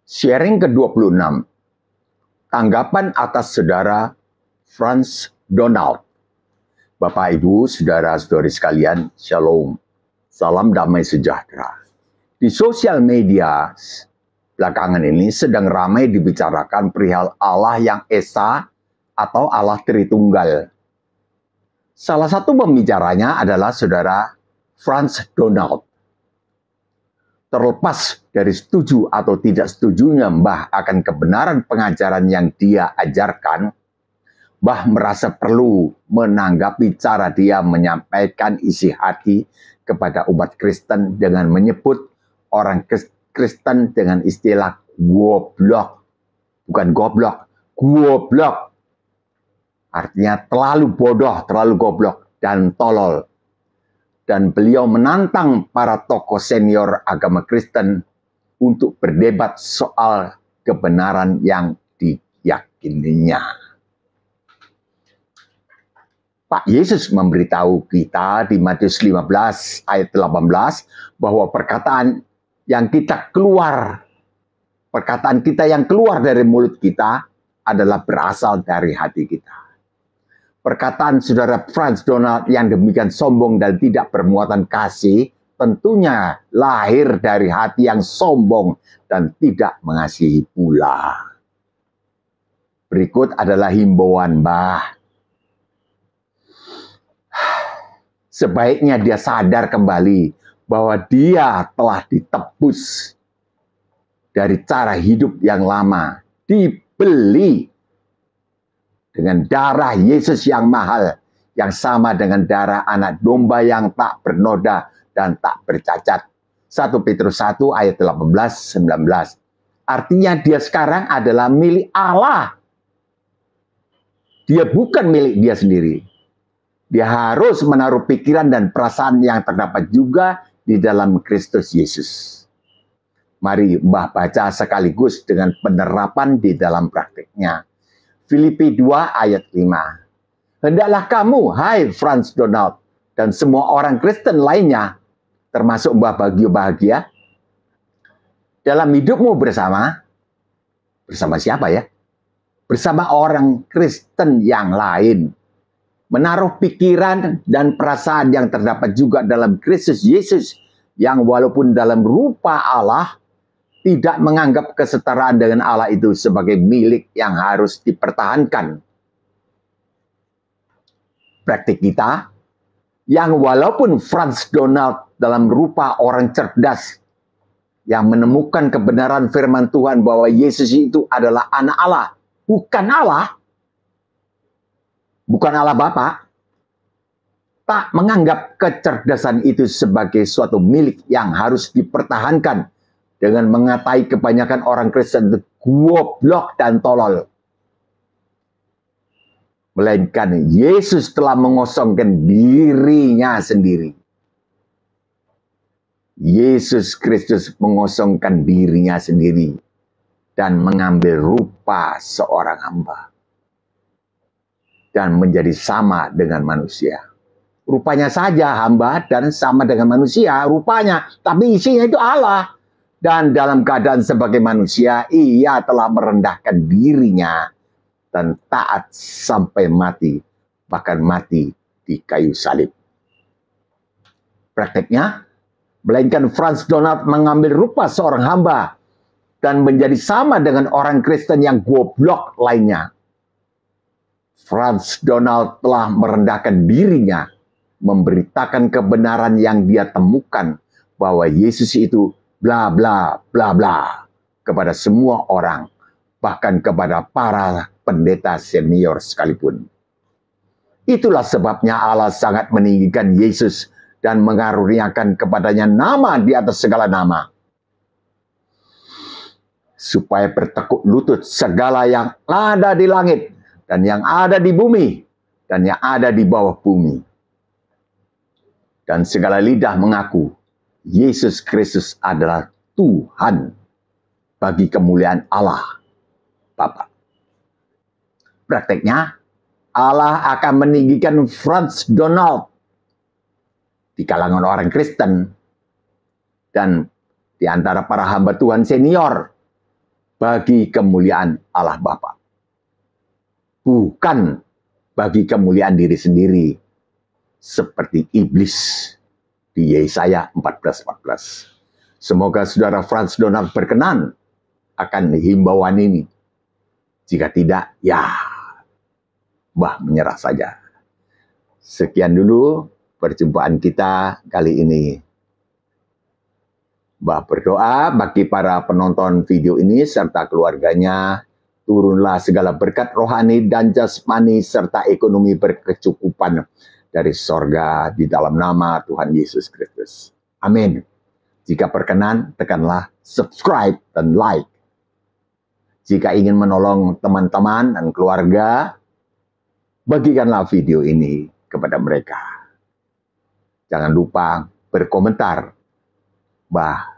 Sharing ke-26, tanggapan atas saudara Franz Donald. Bapak, Ibu, saudara-saudari sekalian, Shalom. Salam damai sejahtera. Di sosial media belakangan ini sedang ramai dibicarakan perihal Allah yang Esa atau Allah Tritunggal. Salah satu pembicaranya adalah saudara Franz Donald. Terlepas dari setuju atau tidak setujunya Mbah akan kebenaran pengajaran yang dia ajarkan, Mbah merasa perlu menanggapi cara dia menyampaikan isi hati kepada umat Kristen dengan menyebut orang Kristen dengan istilah goblok. Bukan goblok, goblok. Artinya terlalu bodoh, terlalu goblok, dan tolol. Dan beliau menantang para tokoh senior agama Kristen untuk berdebat soal kebenaran yang diyakininya. Pak Yesus memberitahu kita di Matius 15 ayat 18 bahwa perkataan kita yang keluar dari mulut kita adalah berasal dari hati kita. Perkataan saudara Franz Donald yang demikian sombong dan tidak bermuatan kasih tentunya lahir dari hati yang sombong dan tidak mengasihi pula. Berikut adalah himbauan Mbah. Sebaiknya dia sadar kembali bahwa dia telah ditebus dari cara hidup yang lama, dibeli dengan darah Yesus yang mahal, yang sama dengan darah anak domba yang tak bernoda dan tak bercacat. 1 Petrus 1 ayat 18-19. Artinya dia sekarang adalah milik Allah. Dia bukan milik dia sendiri. Dia harus menaruh pikiran dan perasaan yang terdapat juga di dalam Kristus Yesus. Mari Mbah baca sekaligus dengan penerapan di dalam praktiknya. Filipi 2 ayat 5. Hendaklah kamu, hai Franz Donald, dan semua orang Kristen lainnya, termasuk Mbah Bagio Bahagia, dalam hidupmu bersama siapa ya? Bersama orang Kristen yang lain. Menaruh pikiran dan perasaan yang terdapat juga dalam Kristus Yesus, yang walaupun dalam rupa Allah, tidak menganggap kesetaraan dengan Allah itu sebagai milik yang harus dipertahankan. Praktik kita, yang walaupun Franz Donald dalam rupa orang cerdas, yang menemukan kebenaran firman Tuhan bahwa Yesus itu adalah anak Allah, bukan Allah Bapa, tak menganggap kecerdasan itu sebagai suatu milik yang harus dipertahankan, dengan mengatai kebanyakan orang Kristen itu goblok dan tolol. Melainkan Yesus telah mengosongkan dirinya sendiri. Yesus Kristus mengosongkan dirinya sendiri dan mengambil rupa seorang hamba. Dan menjadi sama dengan manusia. Rupanya saja hamba dan sama dengan manusia rupanya. Tapi isinya itu Allah. Dan dalam keadaan sebagai manusia, ia telah merendahkan dirinya dan taat sampai mati, bahkan mati di kayu salib. Prakteknya, melainkan Franz Donald mengambil rupa seorang hamba dan menjadi sama dengan orang Kristen yang goblok lainnya. Franz Donald telah merendahkan dirinya, memberitakan kebenaran yang dia temukan bahwa Yesus itu bla bla bla bla kepada semua orang, bahkan kepada para pendeta senior sekalipun. Itulah sebabnya Allah sangat meninggikan Yesus dan mengaruniakan kepadanya nama di atas segala nama, supaya bertekuk lutut segala yang ada di langit dan yang ada di bumi dan yang ada di bawah bumi, dan segala lidah mengaku Yesus Kristus adalah Tuhan, bagi kemuliaan Allah Bapa. Prakteknya, Allah akan meninggikan Franz Donald di kalangan orang Kristen dan di antara para hamba Tuhan senior bagi kemuliaan Allah Bapa. Bukan bagi kemuliaan diri sendiri, seperti iblis di Yesaya 14:14. Semoga saudara Franz Donald berkenan akan himbauan ini. Jika tidak, ya, Mbah menyerah saja. Sekian dulu perjumpaan kita kali ini. Mbah berdoa bagi para penonton video ini serta keluarganya, turunlah segala berkat rohani dan jasmani serta ekonomi berkecukupan dari sorga di dalam nama Tuhan Yesus Kristus. Amin. Jika berkenan, tekanlah subscribe dan like. Jika ingin menolong teman-teman dan keluarga, bagikanlah video ini kepada mereka. Jangan lupa berkomentar. Mbah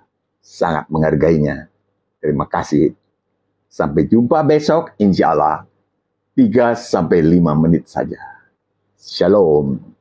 sangat menghargainya. Terima kasih. Sampai jumpa besok, insya Allah. 3-5 menit saja. Shalom.